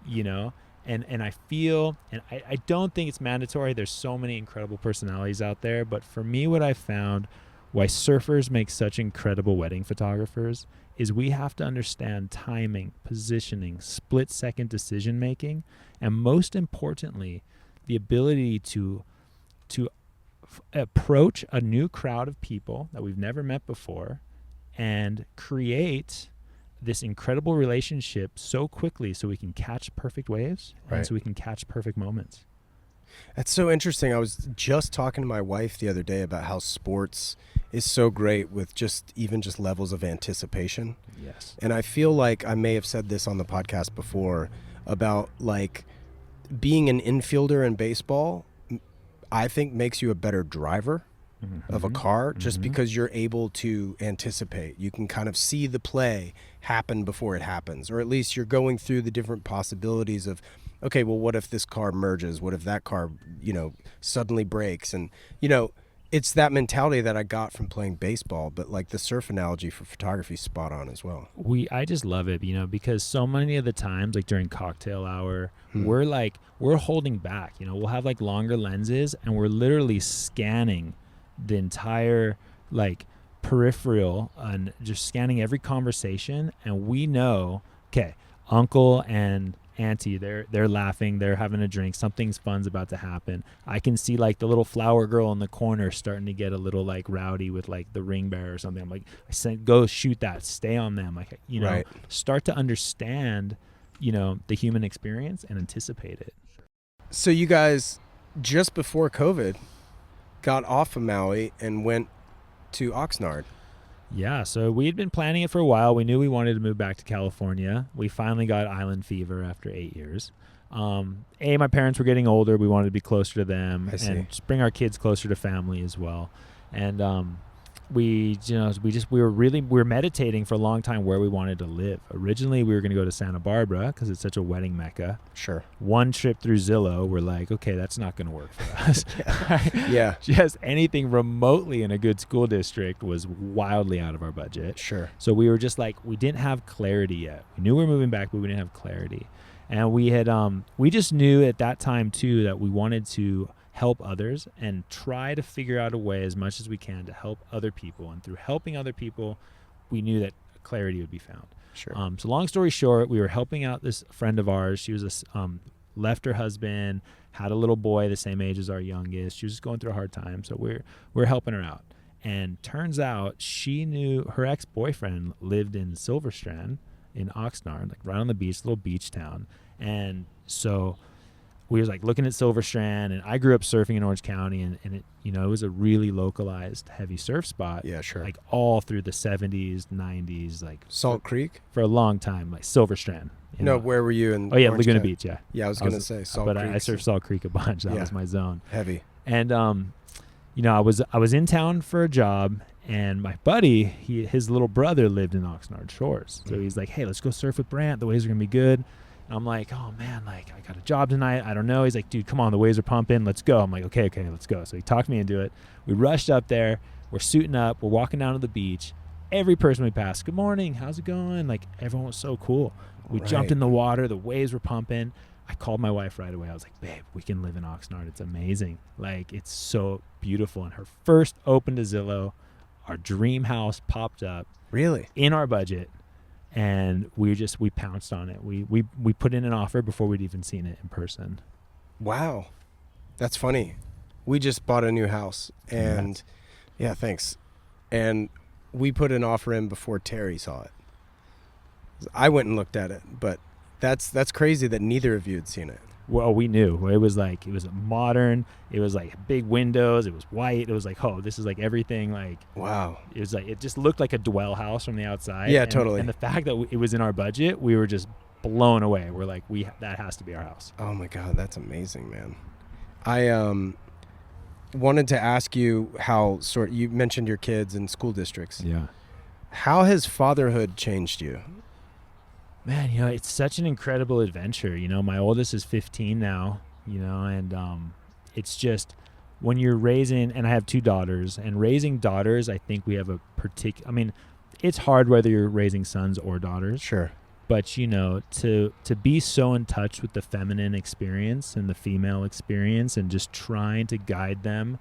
Speaker 2: And I feel, and I don't think it's mandatory. There's so many incredible personalities out there. But for me, what I found, why surfers make such incredible wedding photographers, is we have to understand timing, positioning, split-second decision-making, and most importantly, the ability to approach a new crowd of people that we've never met before and create this incredible relationship so quickly so we can catch perfect waves,
Speaker 1: right,
Speaker 2: and so we can catch perfect moments.
Speaker 1: That's so interesting. I was just talking to my wife the other day about how sports is so great with just levels of anticipation.
Speaker 2: Yes.
Speaker 1: And I feel like I may have said this on the podcast before about like being an infielder in baseball, I think makes you a better driver of a car, just because you're able to anticipate. You can kind of see the play happen before it happens, or at least you're going through the different possibilities of, okay, well, what if this car merges? What if that car, suddenly breaks? And, it's that mentality that I got from playing baseball, but like the surf analogy for photography is spot on as well.
Speaker 2: I just love it, because so many of the times, like during cocktail hour, we're holding back, we'll have like longer lenses and we're literally scanning the entire like peripheral and just scanning every conversation. And we know, okay, uncle and auntie, they're laughing, they're having a drink, something's fun's about to happen. I can see like the little flower girl in the corner starting to get a little like rowdy with like the ring bearer or something. I'm like, I said, go shoot that, stay on them. Like,
Speaker 1: Right.
Speaker 2: Start to understand, the human experience and anticipate it.
Speaker 1: So you guys, just before COVID, got off of Maui and went to Oxnard.
Speaker 2: Yeah, so we had been planning it for a while. We knew we wanted to move back to California. We finally got island fever after 8 years. My parents were getting older. We wanted to be closer to them and just bring our kids closer to family as well. And we were meditating for a long time where we wanted to live. Originally, we were going to go to Santa Barbara because it's such a wedding mecca.
Speaker 1: Sure.
Speaker 2: One trip through Zillow, we're like, okay, that's not going to work for us.
Speaker 1: Yeah.
Speaker 2: Just anything remotely in a good school district was wildly out of our budget.
Speaker 1: Sure.
Speaker 2: So we were just like, we didn't have clarity yet. We knew we were moving back, but we didn't have clarity. And we just knew at that time too that we wanted to help others and try to figure out a way as much as we can to help other people. And through helping other people, we knew that clarity would be found.
Speaker 1: Sure.
Speaker 2: So long story short, we were helping out this friend of ours. She was left her husband, had a little boy the same age as our youngest. She was just going through a hard time. So we're helping her out. And turns out she knew her ex-boyfriend lived in Silverstrand in Oxnard, like right on the beach, little beach town. And so we was like looking at Silver Strand, and I grew up surfing in Orange County, and it, you know, it was a really localized heavy surf spot.
Speaker 1: Yeah, sure.
Speaker 2: Like all through the 70s, 90s, like
Speaker 1: Salt Creek?
Speaker 2: for a long time, like Silver Strand. You
Speaker 1: No,
Speaker 2: know?
Speaker 1: where were you in
Speaker 2: Oh yeah,
Speaker 1: Orange
Speaker 2: Laguna
Speaker 1: County?
Speaker 2: Beach. Yeah.
Speaker 1: Yeah, I was going to say Salt
Speaker 2: but
Speaker 1: Creek.
Speaker 2: I surfed Salt Creek a bunch. That
Speaker 1: Yeah.
Speaker 2: was my zone.
Speaker 1: Heavy.
Speaker 2: And you know, I was in town for a job, and my buddy, his little brother lived in Oxnard Shores. So he's like, "Hey, let's go surf with Brant. The waves are gonna be good." And I'm like, "Oh man, like I got a job tonight. I don't know." He's like, "Dude, come on, the waves are pumping. Let's go." I'm like, "Okay, let's go." So he talked me into it. We rushed up there. We're suiting up. We're walking down to the beach. Every person we passed, "Good morning. How's it going?" Like everyone was so cool. We jumped in the water. The waves were pumping. I called my wife right away. I was like, "Babe, we can live in Oxnard. It's amazing. Like, it's so beautiful." And her first opened to Zillow. Our dream house popped up
Speaker 1: Really?
Speaker 2: in our budget, and we pounced on it. We put in an offer before we'd even seen it in person.
Speaker 1: Wow. That's funny. We just bought a new house, and yeah, thanks. And we put an offer in before Terry saw it. I went and looked at it, but that's crazy that neither of you had seen it.
Speaker 2: Well, we knew it was modern. It was like big windows. It was white. It was like, oh, this is like everything. Like,
Speaker 1: Wow.
Speaker 2: it was like, it just looked like a dwell house from the outside.
Speaker 1: Yeah,
Speaker 2: and,
Speaker 1: totally.
Speaker 2: And the fact that it was in our budget, we were just blown away. We're like, that has to be our house.
Speaker 1: Oh my God, that's amazing, man. I wanted to ask you how you mentioned your kids in school districts.
Speaker 2: Yeah.
Speaker 1: How has fatherhood changed you?
Speaker 2: Man, you know, it's such an incredible adventure. You know, my oldest is 15 now, you know, and it's just when you're raising, and I have 2 daughters, and raising daughters, I think we have I mean, it's hard whether you're raising sons or daughters.
Speaker 1: Sure.
Speaker 2: But, you know, to be so in touch with the feminine experience and the female experience, and just trying to guide them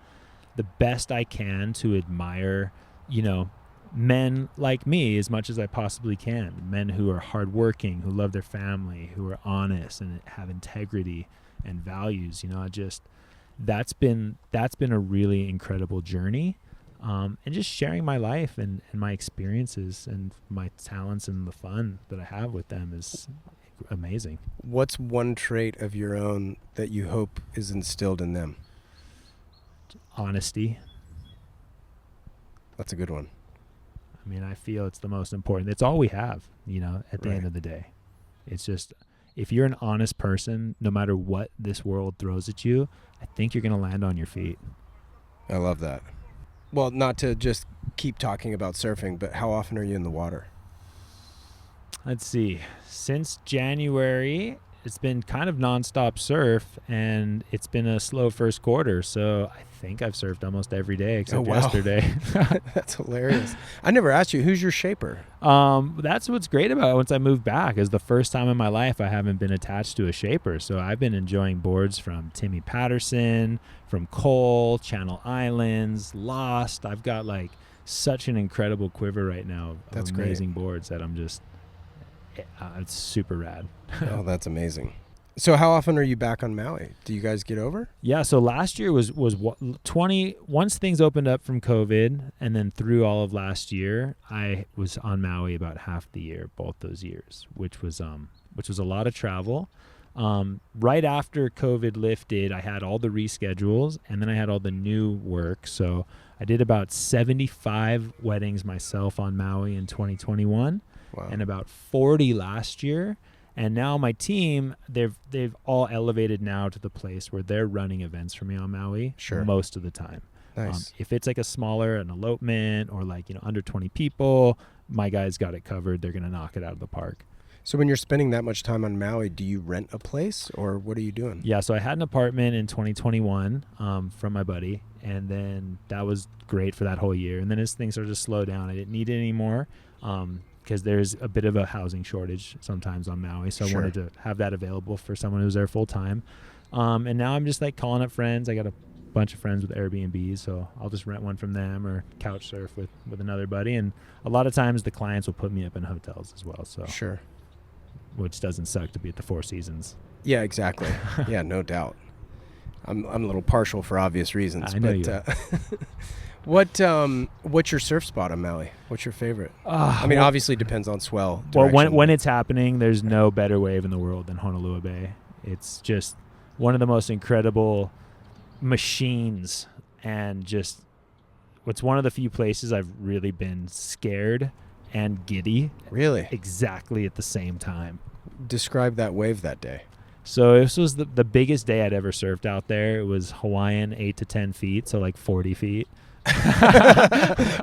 Speaker 2: the best I can to admire, you know, men like me as much as I possibly can. Men who are hardworking, who love their family, who are honest and have integrity and values. You know, that's been a really incredible journey. And just sharing my life and my experiences and my talents and the fun that I have with them is amazing.
Speaker 1: What's one trait of your own that you hope is instilled in them?
Speaker 2: Honesty.
Speaker 1: That's a good one.
Speaker 2: I mean, I feel it's the most important. It's all we have, you know, at the
Speaker 1: Right.
Speaker 2: end of the day. It's just, if you're an honest person, no matter what this world throws at you, I think you're going to land on your feet.
Speaker 1: I love that. Well, not to just keep talking about surfing, but how often are you in the water?
Speaker 2: Let's see. Since January, it's been kind of nonstop surf, and it's been a slow first quarter. So I think I've surfed almost every day except yesterday.
Speaker 1: That's hilarious. I never asked you, who's your shaper?
Speaker 2: That's what's great about it. Once I moved back, is the first time in my life I haven't been attached to a shaper. So I've been enjoying boards from Timmy Patterson, from Cole, Channel Islands, Lost. I've got like such an incredible quiver right now of
Speaker 1: That's
Speaker 2: amazing boards that I'm just, it's super rad.
Speaker 1: Oh, that's amazing. So how often are you back on Maui? Do you guys get over?
Speaker 2: Yeah, so last year was 20, once things opened up from COVID, and then through all of last year, I was on Maui about half the year, both those years, which was a lot of travel. Right after COVID lifted, I had all the reschedules, and then I had all the new work. So I did about 75 weddings myself on Maui in 2021.
Speaker 1: Wow.
Speaker 2: And about 40 last year. And now my team, they've all elevated now to the place where they're running events for me on Maui most of the time.
Speaker 1: Nice.
Speaker 2: If it's like an elopement or like, you know, under 20 people, my guys got it covered. They're going to knock it out of the park.
Speaker 1: So when you're spending that much time on Maui, do you rent a place or what are you doing?
Speaker 2: Yeah, so I had an apartment in 2021 from my buddy, and then that was great for that whole year. And then as things started to slow down, I didn't need it anymore. Because there's a bit of a housing shortage sometimes on Maui. So I wanted to have that available for someone who's there full time. And now I'm just like calling up friends. I got a bunch of friends with Airbnbs, so I'll just rent one from them or couch surf with another buddy. And a lot of times the clients will put me up in hotels as well. So which doesn't suck to be at the Four Seasons.
Speaker 1: Yeah, exactly. Yeah, no doubt. I'm a little partial for obvious reasons.
Speaker 2: I know you are.
Speaker 1: What's your surf spot on Maui? What's your favorite? I mean, obviously depends on swell
Speaker 2: Well,
Speaker 1: direction.
Speaker 2: when it's happening, there's no better wave in the world than Honolulu Bay. It's just one of the most incredible machines, and just it's one of the few places I've really been scared and giddy
Speaker 1: Really?
Speaker 2: exactly at the same time.
Speaker 1: Describe that wave that day.
Speaker 2: So this was the biggest day I'd ever surfed out there. It was Hawaiian 8 to 10 feet, so like 40 feet.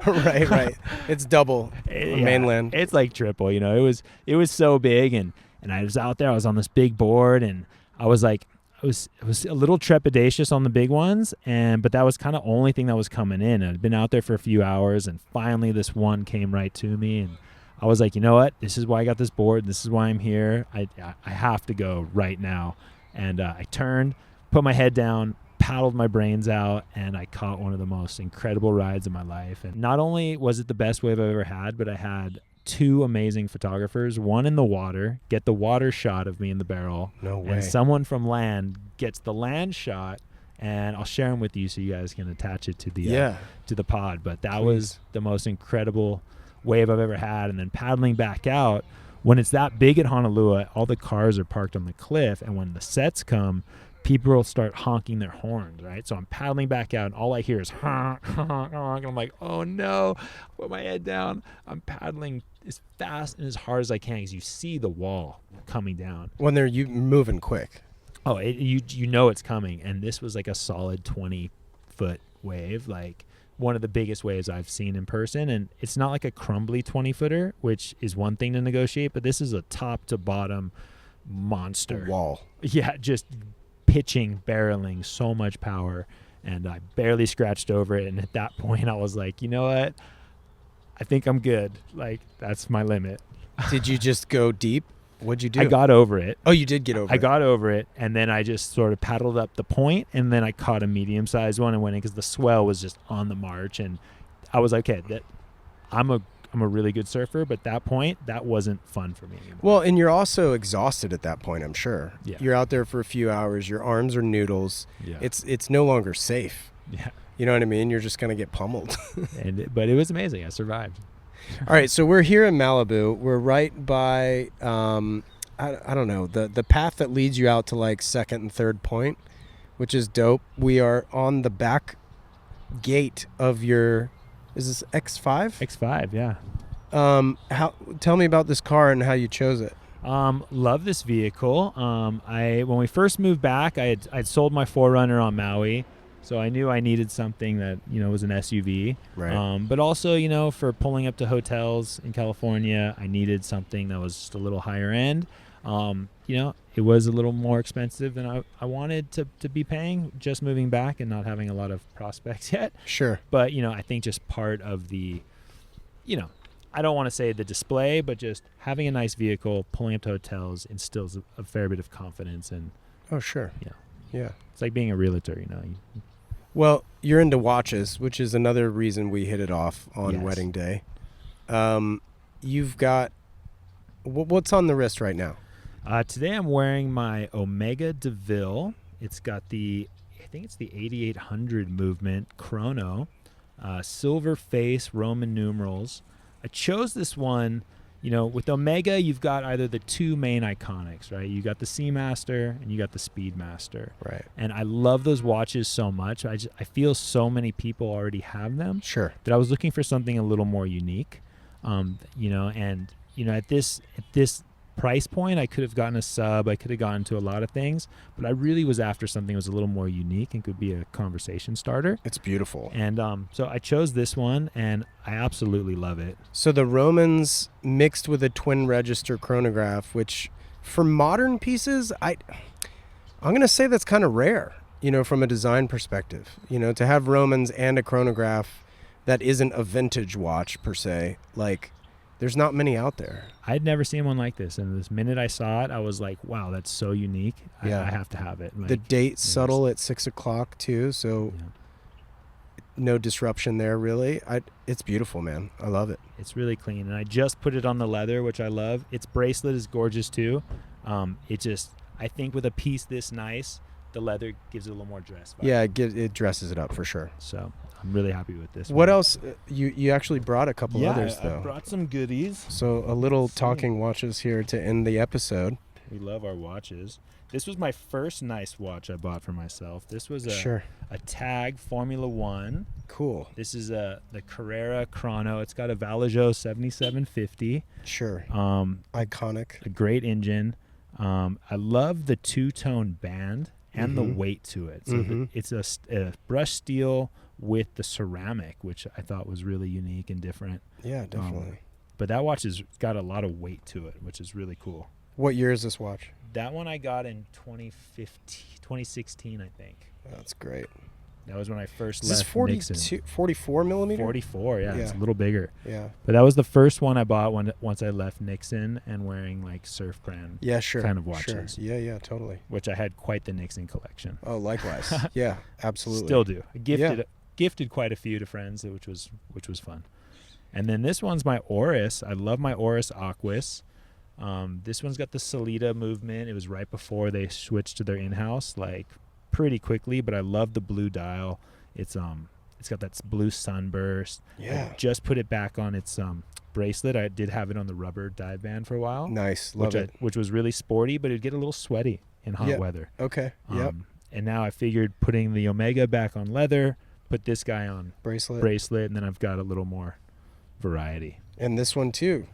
Speaker 1: Right. It's double on mainland.
Speaker 2: It's like triple, you know. It was so big, and I was out there. I was on this big board, and I was like, it was a little trepidatious on the big ones, but that was kind of only thing that was coming in. I'd been out there for a few hours, and finally this one came right to me, and I was like, you know what? This is why I got this board. This is why I'm here. I have to go right now. And I turned, put my head down, paddled my brains out, and I caught one of the most incredible rides of my life. And not only was it the best wave I've ever had, but I had two amazing photographers, one in the water, get the water shot of me in the barrel.
Speaker 1: No way.
Speaker 2: And someone from land gets the land shot, and I'll share them with you so you guys can attach it to the pod. But that was the most incredible wave I've ever had. And then paddling back out, when it's that big at Honolulu, all the cars are parked on the cliff, and when the sets come, people will start honking their horns, right? So I'm paddling back out, and all I hear is honk, honk, honk, and I'm like, oh no, put my head down. I'm paddling as fast and as hard as I can because you see the wall coming down.
Speaker 1: When they're moving quick.
Speaker 2: Oh, you know it's coming, and this was like a solid 20-foot wave, like one of the biggest waves I've seen in person. And it's not like a crumbly 20-footer, which is one thing to negotiate, but this is a top to bottom monster.
Speaker 1: A wall.
Speaker 2: Yeah, just pitching, barreling, so much power, and I barely scratched over it. And at that point I was like, you know what, I think I'm good. Like, that's my limit.
Speaker 1: Did you just go deep? What'd you do?
Speaker 2: I got over it.
Speaker 1: Oh, you did get over it.
Speaker 2: I got over it, and then I just sort of paddled up the point, and then I caught a medium-sized one and went in because the swell was just on the march, and I was like, okay, that I'm a really good surfer, but that point, that wasn't fun for me anymore.
Speaker 1: Well, and you're also exhausted at that point, I'm sure.
Speaker 2: Yeah.
Speaker 1: You're out there for a few hours. Your arms are noodles.
Speaker 2: Yeah.
Speaker 1: It's no longer safe.
Speaker 2: Yeah.
Speaker 1: You know what I mean? You're just going to get pummeled.
Speaker 2: But it was amazing. I survived.
Speaker 1: All right, so we're here in Malibu. We're right by, I don't know, the path that leads you out to like second and third point, which is dope. We are on the back gate of your, is this X5?
Speaker 2: X5, yeah.
Speaker 1: Tell me about this car and how you chose it.
Speaker 2: Love this vehicle. When we first moved back, I'd sold my 4Runner on Maui, so I knew I needed something that, you know, was an SUV.
Speaker 1: Right.
Speaker 2: But also, you know, for pulling up to hotels in California, I needed something that was just a little higher end. You know, it was a little more expensive than I wanted to be paying just moving back and not having a lot of prospects yet.
Speaker 1: Sure.
Speaker 2: But, you know, I think just part of the, you know, I don't want to say the display, but just having a nice vehicle, pulling up to hotels instills a fair bit of confidence. And
Speaker 1: Oh, sure. Yeah.
Speaker 2: it's like being a realtor, you know.
Speaker 1: Well, you're into watches, which is another reason we hit it off on
Speaker 2: Yes.
Speaker 1: wedding day. You've got, what's on the wrist right now?
Speaker 2: Today I'm wearing my Omega DeVille. It's got I think it's the 8800 movement chrono, silver face, Roman numerals. I chose this one, you know, with Omega, you've got either the two main iconics, right? You got the Seamaster and you got the Speedmaster.
Speaker 1: Right.
Speaker 2: And I love those watches so much. I feel so many people already have them.
Speaker 1: Sure.
Speaker 2: That I was looking for something a little more unique, you know, and, you know, at this price point, I could have gotten a sub, I could have gotten to a lot of things, but I really was after something that was a little more unique and could be a conversation starter.
Speaker 1: It's beautiful.
Speaker 2: And so I chose this one, and I absolutely love it.
Speaker 1: So the Romans mixed with a twin register chronograph, which for modern pieces, I'm going to say that's kind of rare, you know, from a design perspective. You know, to have Romans and a chronograph that isn't a vintage watch per se, like, there's not many out there.
Speaker 2: I'd never seen one like this, and this minute I saw it, I was like, wow, that's so unique.
Speaker 1: Yeah.
Speaker 2: I have to have it. Like,
Speaker 1: The date's subtle at 6 o'clock too, so
Speaker 2: yeah.
Speaker 1: no disruption there really. It's beautiful, man. I love it.
Speaker 2: It's really clean, and I just put it on the leather, which I love. Its bracelet is gorgeous too. I think with a piece this nice, the leather gives it a little more dress vibe.
Speaker 1: Yeah, it dresses it up for sure.
Speaker 2: So I'm really happy with this.
Speaker 1: What
Speaker 2: one.
Speaker 1: else? You actually brought a couple others though.
Speaker 2: I brought some goodies.
Speaker 1: So a little talking watches here to end the episode.
Speaker 2: We love our watches. This was my first nice watch I bought for myself. This was a TAG Formula 1.
Speaker 1: Cool.
Speaker 2: This is the Carrera Chrono. It's got a Vallejo 7750.
Speaker 1: Sure. Iconic.
Speaker 2: A great engine. I love the two-tone band and the weight to it. So it's a brushed steel with the ceramic, which I thought was really unique and different.
Speaker 1: Yeah, definitely.
Speaker 2: But that watch has got a lot of weight to it, which is really cool.
Speaker 1: What year is this watch?
Speaker 2: That one I got in 2016, I think.
Speaker 1: That's great.
Speaker 2: That was when I first
Speaker 1: Is
Speaker 2: left
Speaker 1: this 42,
Speaker 2: Nixon.
Speaker 1: 44 millimeter?
Speaker 2: 44, yeah, it's a little bigger.
Speaker 1: Yeah.
Speaker 2: But that was the first one I bought once I left Nixon and wearing like surf brand kind of watches.
Speaker 1: Sure. Yeah, totally.
Speaker 2: Which I had quite the Nixon collection.
Speaker 1: Oh, likewise. Yeah, absolutely.
Speaker 2: Still do. I gifted quite a few to friends, which was fun. And then this one's my Oris. I love my Oris Aquis. This one's got the Sellita movement. It was right before they switched to their in-house, like pretty quickly, but I love the blue dial. It's got that blue sunburst.
Speaker 1: Yeah.
Speaker 2: I just put it back on its bracelet. I did have it on the rubber dive band for a while.
Speaker 1: Nice. Love it.
Speaker 2: Which was really sporty, but it'd get a little sweaty in hot weather.
Speaker 1: Okay. Yep.
Speaker 2: And now I figured putting the Omega back on leather, put this guy on bracelet, and then I've got a little more variety.
Speaker 1: And this one too,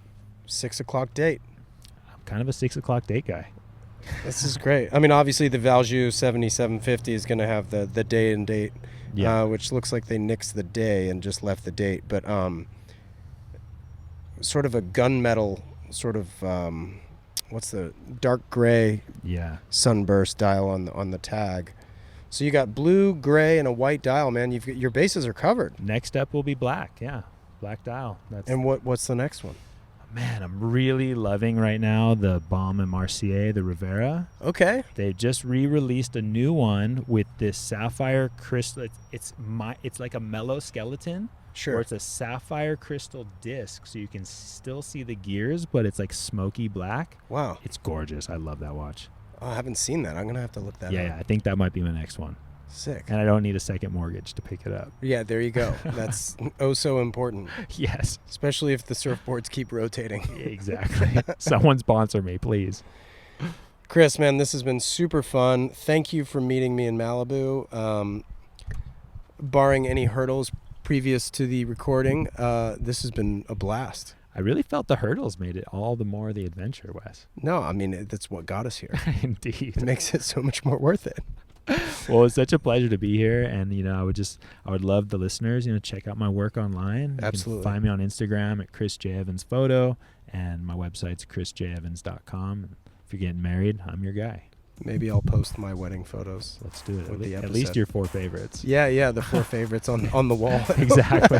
Speaker 1: 6 o'clock date.
Speaker 2: I'm kind of a 6 o'clock date guy.
Speaker 1: This is great. I mean, obviously the Valjoux 7750 is going to have the day and date, which looks like they nixed the day and just left the date. But sort of a gunmetal, sort of what's the dark gray sunburst dial on the tag. So you got blue, gray, and a white dial, man. Your bases are covered.
Speaker 2: Next up will be black. Yeah, black dial.
Speaker 1: And what's the next one?
Speaker 2: Man, I'm really loving right now the Baume & Mercier, the Rivera.
Speaker 1: Okay.
Speaker 2: They've just re-released a new one with this sapphire crystal. It's like a mellow skeleton.
Speaker 1: Sure.
Speaker 2: Or it's a sapphire crystal disc, so you can still see the gears, but it's like smoky black.
Speaker 1: Wow.
Speaker 2: It's gorgeous. I love that watch.
Speaker 1: Oh, I haven't seen that. I'm going to have to look that up.
Speaker 2: Yeah, I think that might be my next one.
Speaker 1: Sick.
Speaker 2: And I don't need a second mortgage to pick it up.
Speaker 1: Yeah, there you go. That's so important.
Speaker 2: Yes.
Speaker 1: Especially if the surfboards keep rotating.
Speaker 2: Exactly. Someone sponsor me, please.
Speaker 1: Chris, man, this has been super fun. Thank you for meeting me in Malibu. Barring any hurdles previous to the recording, this has been a blast.
Speaker 2: I really felt the hurdles made it all the more the adventure, Wes.
Speaker 1: No, I mean, that's what got us here.
Speaker 2: Indeed.
Speaker 1: It makes it so much more worth it.
Speaker 2: Well, it's such a pleasure to be here, and I would love the listeners, check out my work online.
Speaker 1: Absolutely.
Speaker 2: You can find me on Instagram at Chris J. Evans Photo, and my website's chrisjevans.com. If you're getting married, I'm your guy.
Speaker 1: Maybe I'll post my wedding photos.
Speaker 2: Let's do it.
Speaker 1: With the
Speaker 2: at least your 4 favorites.
Speaker 1: Yeah, the 4 favorites on the wall.
Speaker 2: Exactly.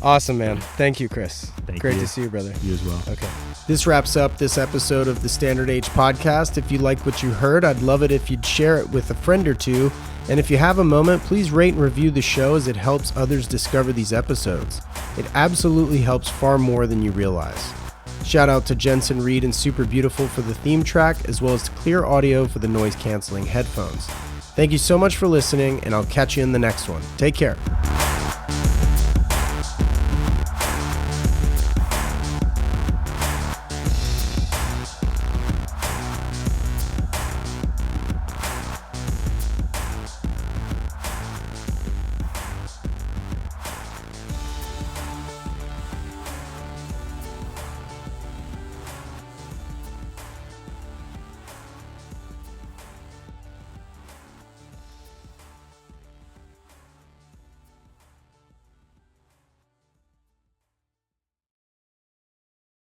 Speaker 1: Awesome, man. Thank you, Chris. Great
Speaker 2: you.
Speaker 1: to see you, brother.
Speaker 2: You as well.
Speaker 1: Okay. This wraps up this episode of the Standard H podcast. If you liked what you heard, I'd love it if you'd share it with a friend or two. And if you have a moment, please rate and review the show, as it helps others discover these episodes. It absolutely helps far more than you realize. Shout out to Jensen Reed and Super Beautiful for the theme track, as well as to Clear Audio for the noise canceling headphones. Thank you so much for listening, and I'll catch you in the next one. Take care.